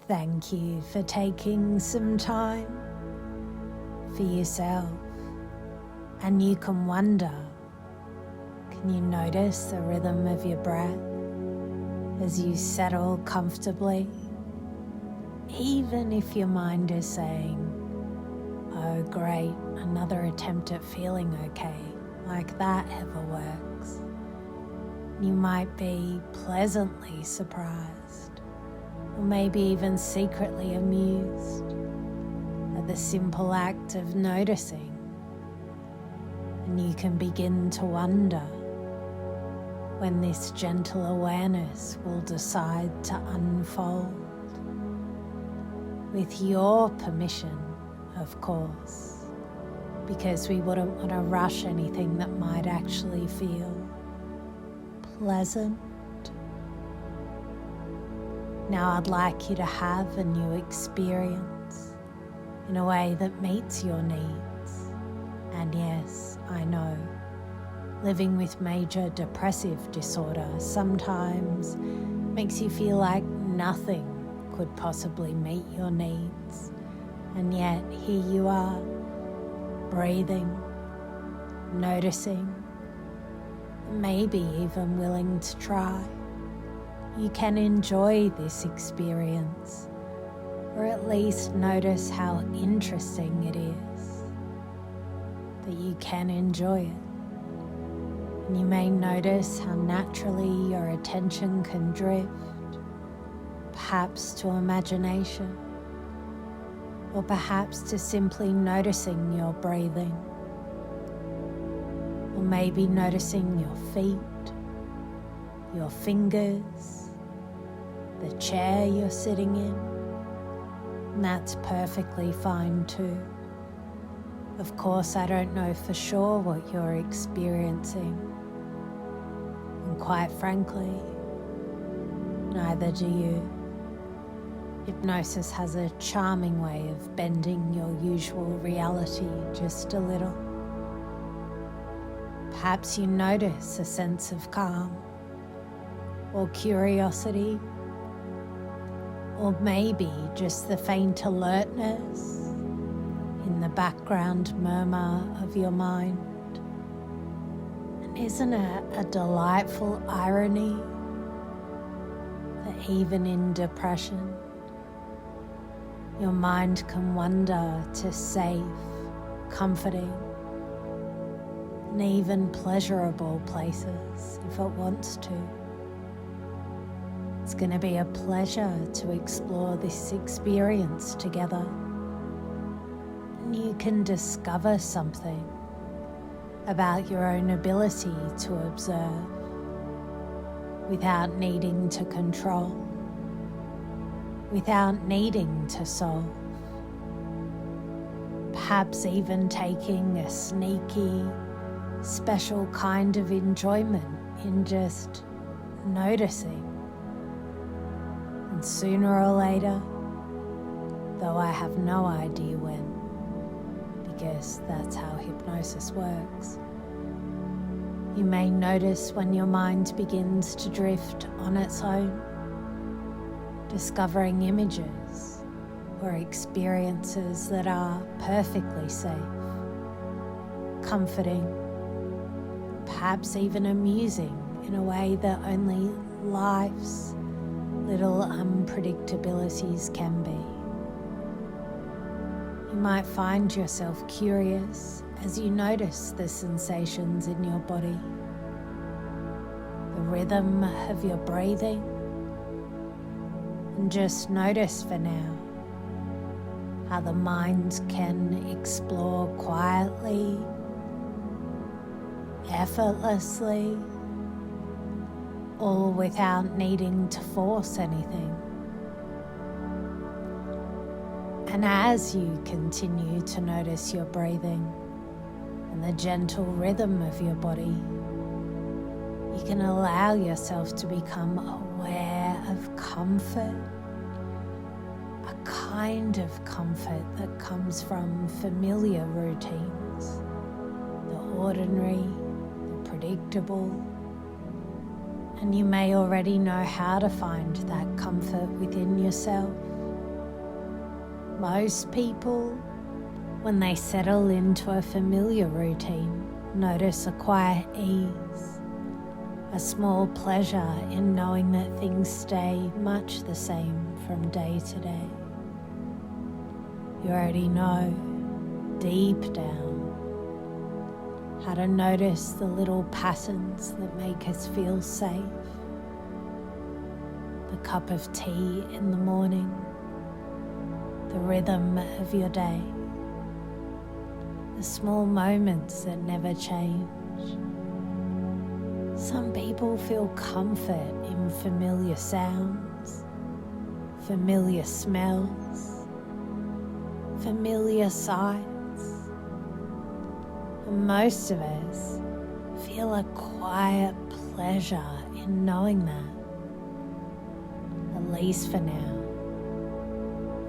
Thank you for taking some time for yourself. And you can wonder, can you notice the rhythm of your breath as you settle comfortably? Even if your mind is saying, oh great, another attempt at feeling okay, like that ever works. You might be pleasantly surprised, or maybe even secretly amused at the simple act of noticing. And you can begin to wonder when this gentle awareness will decide to unfold. With your permission, of course, because we wouldn't want to rush anything that might actually feel pleasant. Now I'd like you to have a new experience in a way that meets your needs. And yes, I know, living with major depressive disorder sometimes makes you feel like nothing could possibly meet your needs. And yet here you are, breathing, noticing, maybe even willing to try. You can enjoy this experience, or at least notice how interesting it is, that you can enjoy it. And you may notice how naturally your attention can drift, perhaps to imagination, or perhaps to simply noticing your breathing, or maybe noticing your feet, your fingers, the chair you're sitting in. And that's perfectly fine too. Of course, I don't know for sure what you're experiencing, and quite frankly, neither do you. Hypnosis has a charming way of bending your usual reality just a little. Perhaps you notice a sense of calm, or curiosity, or maybe just the faint alertness in the background murmur of your mind. And isn't it a delightful irony that even in depression, your mind can wander to safe, comforting, and even pleasurable places if it wants to? It's going to be a pleasure to explore this experience together. And you can discover something about your own ability to observe without needing to control, without needing to solve. Perhaps even taking a sneaky, special kind of enjoyment in just noticing. And sooner or later, though I have no idea when, because that's how hypnosis works, you may notice when your mind begins to drift on its own, discovering images or experiences that are perfectly safe, comforting, perhaps even amusing in a way that only life's little unpredictabilities can be. You might find yourself curious as you notice the sensations in your body, the rhythm of your breathing, and just notice for now how the mind can explore quietly, effortlessly, all without needing to force anything. And as you continue to notice your breathing and the gentle rhythm of your body, you can allow yourself to become aware of comfort, a kind of comfort that comes from familiar routines, the ordinary, the predictable. And you may already know how to find that comfort within yourself. Most people, when they settle into a familiar routine, notice a quiet ease, a small pleasure in knowing that things stay much the same from day to day. You already know, deep down, how to notice the little patterns that make us feel safe. The cup of tea in the morning, the rhythm of your day, the small moments that never change. Some people feel comfort in familiar sounds, familiar smells, familiar sights. And most of us feel a quiet pleasure in knowing that, at least for now.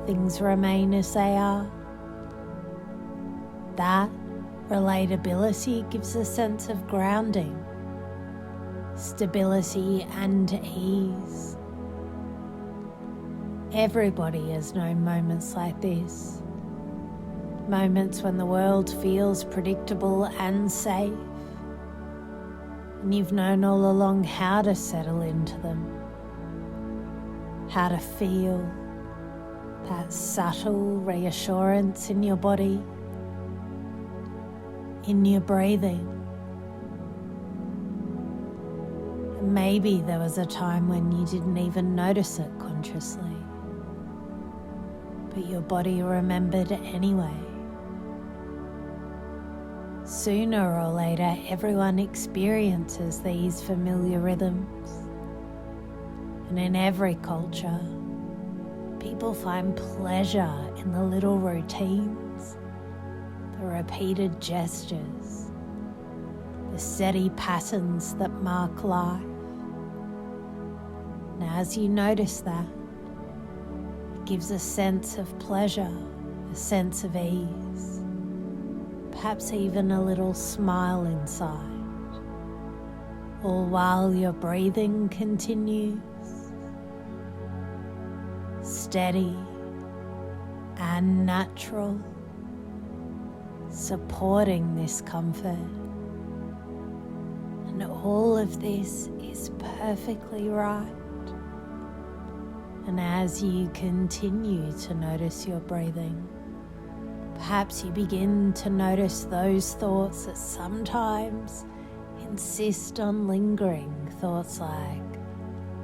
Things remain as they are. That relatability gives a sense of grounding, stability and ease. Everybody has known moments like this. Moments when the world feels predictable and safe, and you've known all along how to settle into them, how to feel that subtle reassurance in your body, in your breathing. And maybe there was a time when you didn't even notice it consciously, but your body remembered anyway. Sooner or later, everyone experiences these familiar rhythms. And in every culture, people find pleasure in the little routines, the repeated gestures, the steady patterns that mark life. And as you notice that, it gives a sense of pleasure, a sense of ease. Perhaps even a little smile inside, all while your breathing continues, steady and natural, supporting this comfort. And all of this is perfectly right. And as you continue to notice your breathing, perhaps you begin to notice those thoughts that sometimes insist on lingering, thoughts like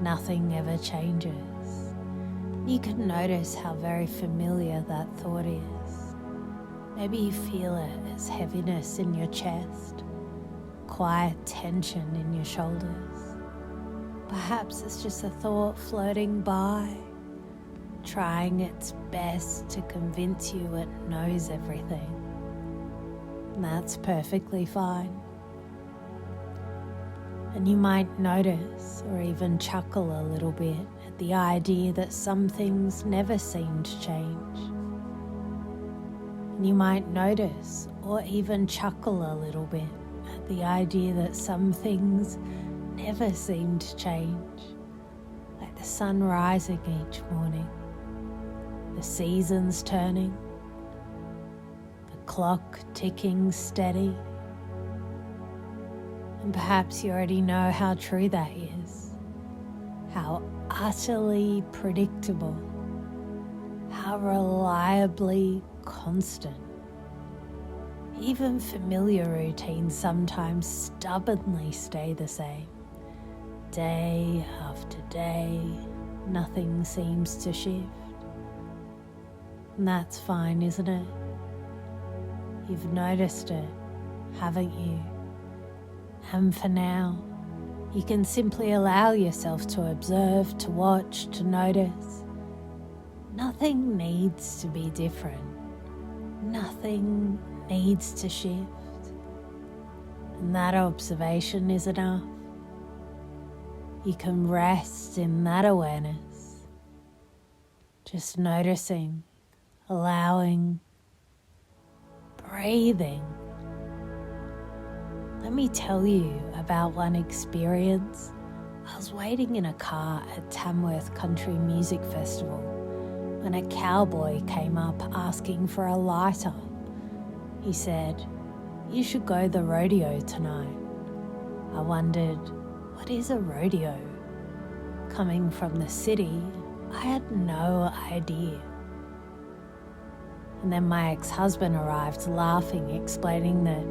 nothing ever changes. You can notice how very familiar that thought is. Maybe you feel it as heaviness in your chest, quiet tension in your shoulders. Perhaps it's just a thought floating by, trying its best to convince you it knows everything. And that's perfectly fine. And you might notice or even chuckle a little bit at the idea that some things never seem to change. And you might notice or even chuckle a little bit at the idea that some things never seem to change, like the sun rising each morning, the seasons turning, the clock ticking steady. And perhaps you already know how true that is, how utterly predictable, how reliably constant. Even familiar routines sometimes stubbornly stay the same. Day after day, nothing seems to shift. And that's fine, isn't it? You've noticed it, haven't you? And for now, you can simply allow yourself to observe, to watch, to notice. Nothing needs to be different. Nothing needs to shift. And that observation is enough. You can rest in that awareness, just noticing, allowing, breathing. Let me tell you about one experience. I was waiting in a car at Tamworth Country Music Festival when a cowboy came up asking for a lighter. He said, "You should go to the rodeo tonight." I wondered, what is a rodeo? Coming from the city, I had no idea. And then my ex-husband arrived laughing, explaining that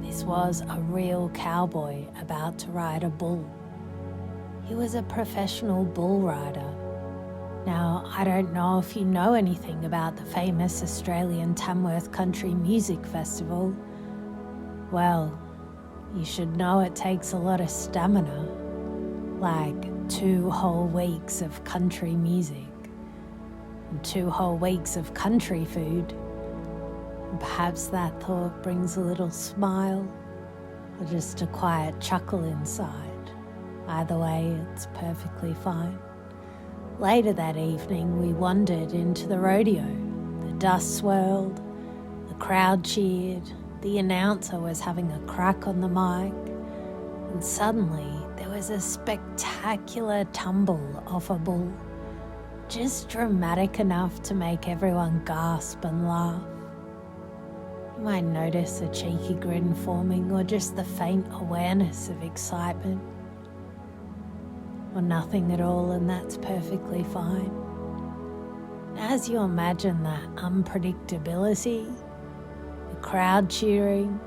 this was a real cowboy about to ride a bull. He was a professional bull rider. Now, I don't know if you know anything about the famous Australian Tamworth Country Music Festival. Well, you should know it takes a lot of stamina, like 2 whole weeks of country music and 2 whole weeks of country food. And perhaps that thought brings a little smile or just a quiet chuckle inside. Either way, it's perfectly fine. Later that evening, we wandered into the rodeo. The dust swirled, the crowd cheered, the announcer was having a crack on the mic, and suddenly there was a spectacular tumble off a bull, just dramatic enough to make everyone gasp and laugh. You might notice a cheeky grin forming, or just the faint awareness of excitement, or nothing at all, and that's perfectly fine. As you imagine that unpredictability, the crowd cheering,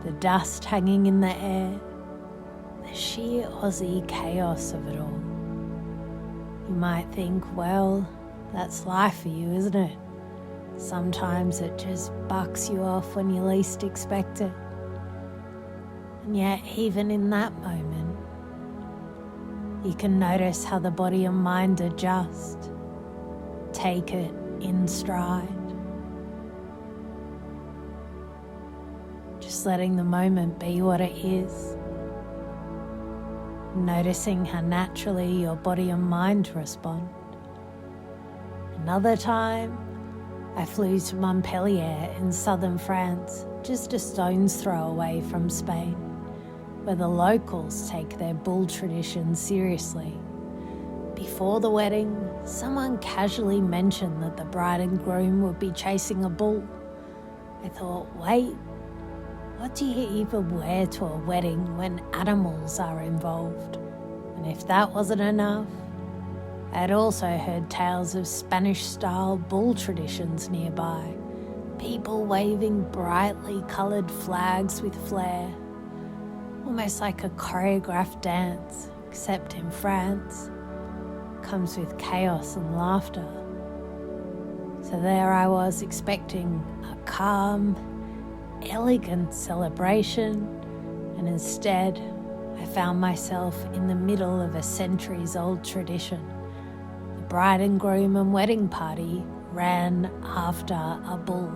the dust hanging in the air, the sheer Aussie chaos of it all, you might think, well, that's life for you, isn't it? Sometimes it just bucks you off when you least expect it. And yet, even in that moment, you can notice how the body and mind adjust, take it in stride. Just letting the moment be what it is. Noticing how naturally your body and mind respond. Another time, I flew to Montpellier in southern France, just a stone's throw away from Spain, where the locals take their bull tradition seriously. Before the wedding, someone casually mentioned that the bride and groom would be chasing a bull. I thought, wait, what do you even wear to a wedding when animals are involved? And if that wasn't enough, I had also heard tales of Spanish-style bull traditions nearby, people waving brightly coloured flags with flair, almost like a choreographed dance, except in France, it comes with chaos and laughter. So there I was expecting a calm, elegant celebration, and instead I found myself in the middle of a centuries-old tradition. The bride and groom and wedding party ran after a bull,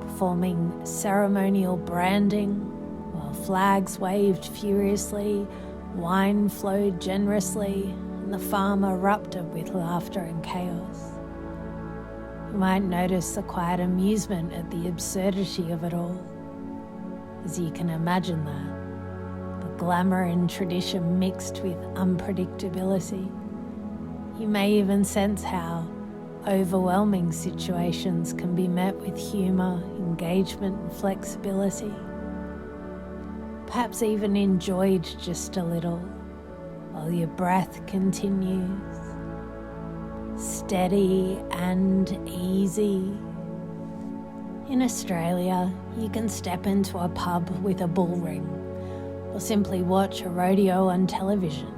performing ceremonial branding, while flags waved furiously, wine flowed generously, and the farm erupted with laughter and chaos. You might notice the quiet amusement at the absurdity of it all, as you can imagine that. The glamour and tradition mixed with unpredictability. You may even sense how overwhelming situations can be met with humour, engagement and flexibility. Perhaps even enjoyed just a little, while your breath continues, steady and easy. In Australia, you can step into a pub with a bull ring, or simply watch a rodeo on television,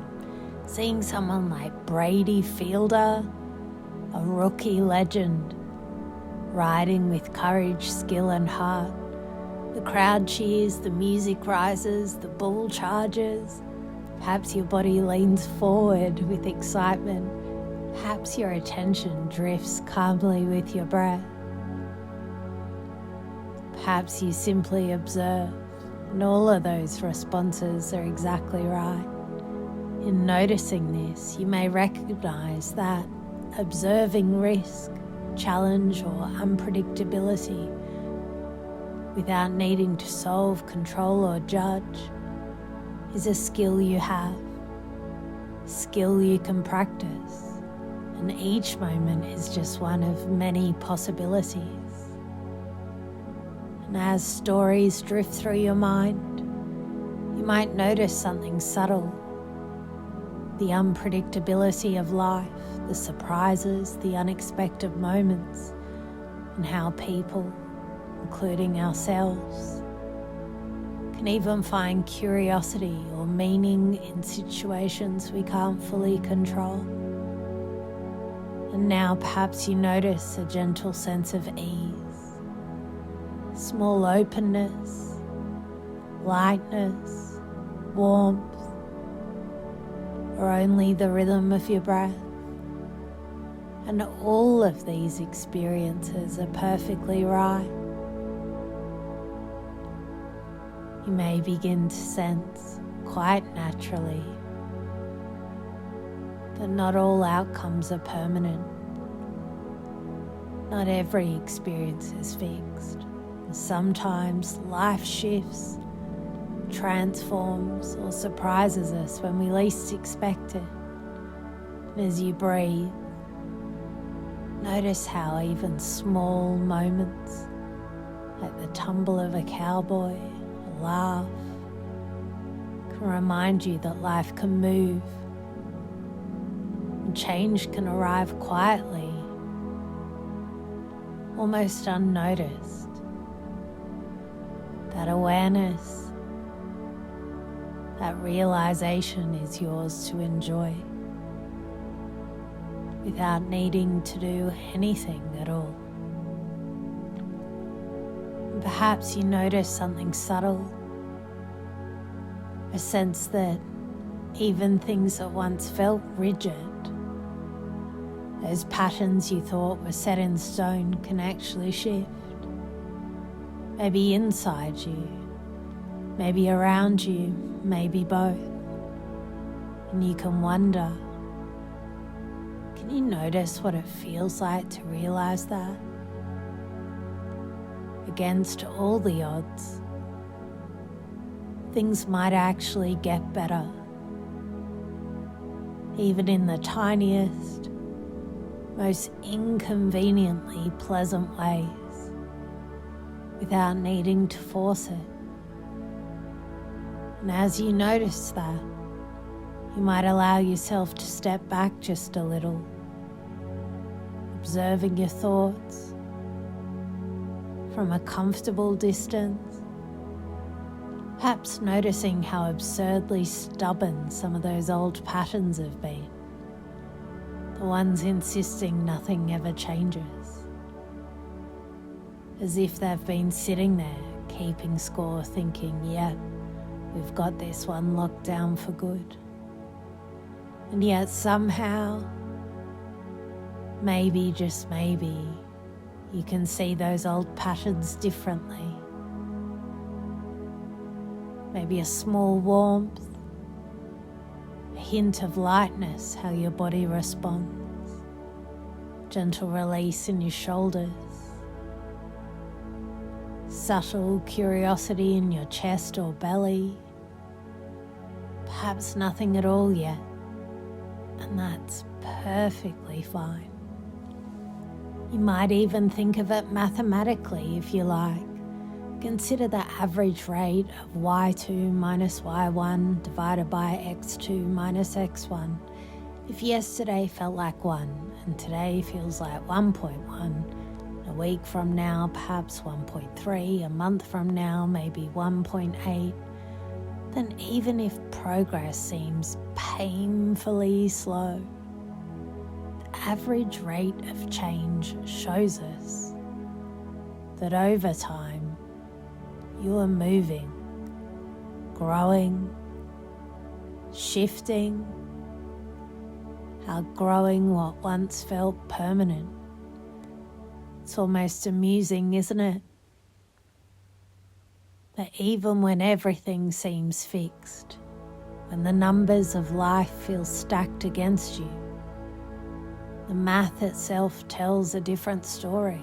seeing someone like Brady Fielder, a rookie legend, riding with courage, skill and heart. The crowd cheers, the music rises, the bull charges. Perhaps your body leans forward with excitement. Perhaps your attention drifts calmly with your breath. Perhaps you simply observe, and all of those responses are exactly right. In noticing this, you may recognize that observing risk, challenge or unpredictability without needing to solve, control or judge is a skill you have, a skill you can practice, and each moment is just one of many possibilities. And as stories drift through your mind, you might notice something subtle. The unpredictability of life, the surprises, the unexpected moments, and how people, including ourselves, can even find curiosity or meaning in situations we can't fully control. And now perhaps you notice a gentle sense of ease, small openness, lightness, warmth, or only the rhythm of your breath. And all of these experiences are perfectly right. You may begin to sense quite naturally that not all outcomes are permanent. Not every experience is fixed. Sometimes life shifts, transforms, or surprises us when we least expect it. And as you breathe, notice how even small moments, like the tumble of a cowboy, a laugh, can remind you that life can move and change can arrive quietly, almost unnoticed. That awareness, that realization is yours to enjoy without needing to do anything at all. And perhaps you notice something subtle, a sense that even things that once felt rigid, those patterns you thought were set in stone, can actually shift. Maybe inside you, maybe around you, maybe both. And you can wonder, can you notice what it feels like to realize that? Against all the odds, things might actually get better, even in the tiniest, most inconveniently pleasant ways, without needing to force it. And as you notice that, you might allow yourself to step back just a little, observing your thoughts from a comfortable distance, perhaps noticing how absurdly stubborn some of those old patterns have been, the ones insisting nothing ever changes, as if they've been sitting there keeping score, thinking, yeah, we've got this one locked down for good. And yet somehow, maybe, just maybe, you can see those old patterns differently. Maybe a small warmth, a hint of lightness, how your body responds, gentle release in your shoulders, subtle curiosity in your chest or belly, perhaps nothing at all yet, and that's perfectly fine. You might even think of it mathematically if you like. Consider the average rate of y2 minus y1 divided by x2 minus x1. If yesterday felt like 1 and today feels like 1.1, a week from now perhaps 1.3, a month from now maybe 1.8, then even if progress seems painfully slow, the average rate of change shows us that over time you are moving, growing, shifting, outgrowing what once felt permanent. It's almost amusing, isn't it? That even when everything seems fixed, when the numbers of life feel stacked against you, the math itself tells a different story.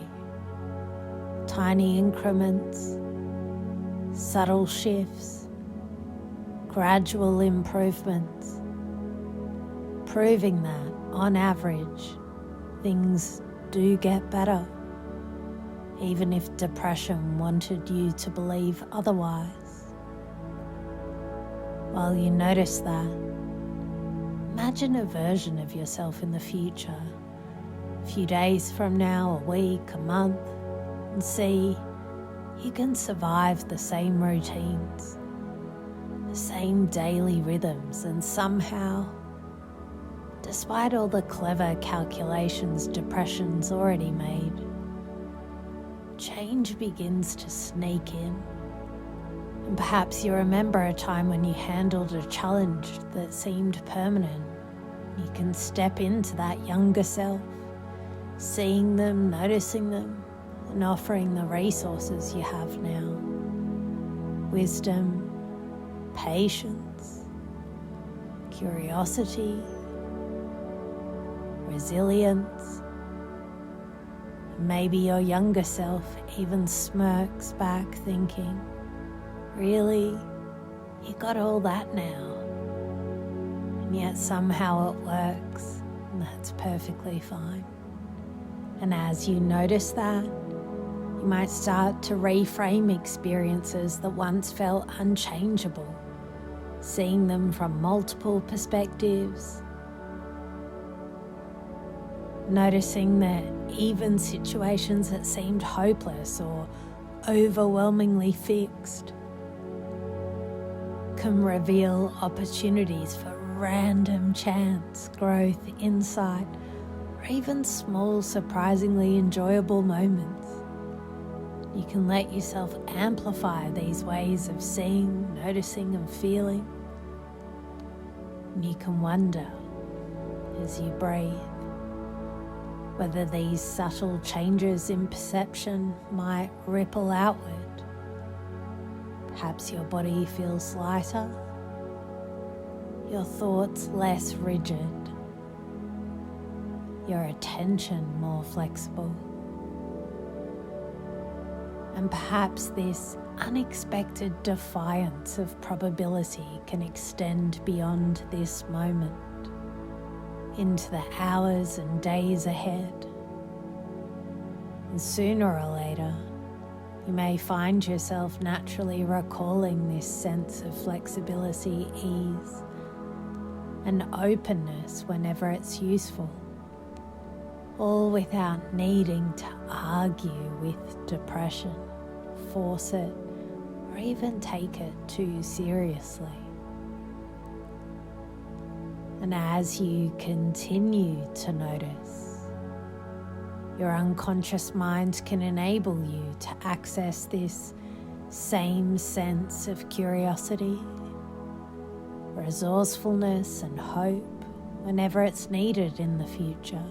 Tiny increments, subtle shifts, gradual improvements, proving that, on average, things do get better, even if depression wanted you to believe otherwise. While you notice that, imagine a version of yourself in the future, a few days from now, a week, a month, and see you can survive the same routines, the same daily rhythms, and somehow, despite all the clever calculations depression's already made, change begins to sneak in. And perhaps you remember a time when you handled a challenge that seemed permanent. You can step into that younger self, seeing them, noticing them, and offering the resources you have now. Wisdom, patience, curiosity, resilience. Maybe your younger self even smirks back thinking, really? You got all that now? And yet somehow it works, and that's perfectly fine. And as you notice that, you might start to reframe experiences that once felt unchangeable, seeing them from multiple perspectives, noticing that even situations that seemed hopeless or overwhelmingly fixed can reveal opportunities for random chance, growth, insight, or even small, surprisingly enjoyable moments. You can let yourself amplify these ways of seeing, noticing, and feeling. And you can wonder, as you breathe, whether these subtle changes in perception might ripple outward. Perhaps your body feels lighter, your thoughts less rigid, your attention more flexible. And perhaps this unexpected defiance of probability can extend beyond this moment, into the hours and days ahead. And sooner or later, you may find yourself naturally recalling this sense of flexibility, ease, and openness whenever it's useful, all without needing to argue with depression, force it, or even take it too seriously. And as you continue to notice, your unconscious mind can enable you to access this same sense of curiosity, resourcefulness, and hope whenever it's needed in the future,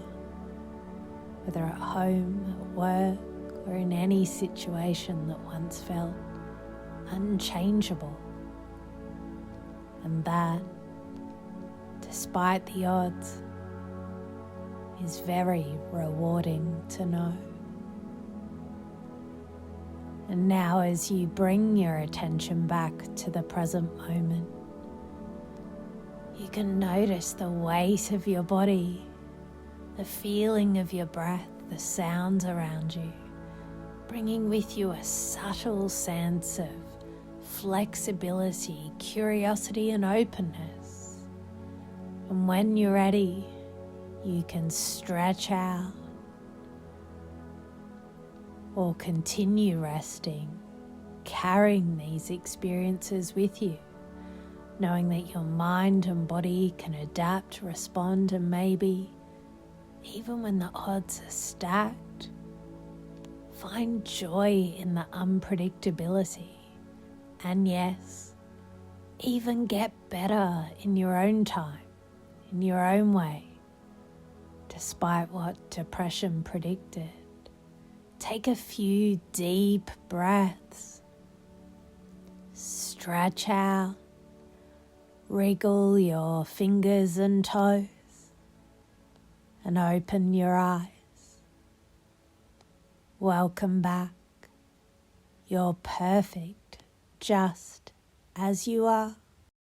whether at home, at work, or in any situation that once felt unchangeable. And that, despite the odds, is very rewarding to know. And now, as you bring your attention back to the present moment, you can notice the weight of your body, the feeling of your breath, the sounds around you, bringing with you a subtle sense of flexibility, curiosity, and openness. And when you're ready, you can stretch out or continue resting, carrying these experiences with you, knowing that your mind and body can adapt, respond, and maybe, even when the odds are stacked, find joy in the unpredictability. And yes, even get better in your own time, in your own way, despite what depression predicted. Take a few deep breaths. Stretch out. Wriggle your fingers and toes. And open your eyes. Welcome back. You're perfect just as you are.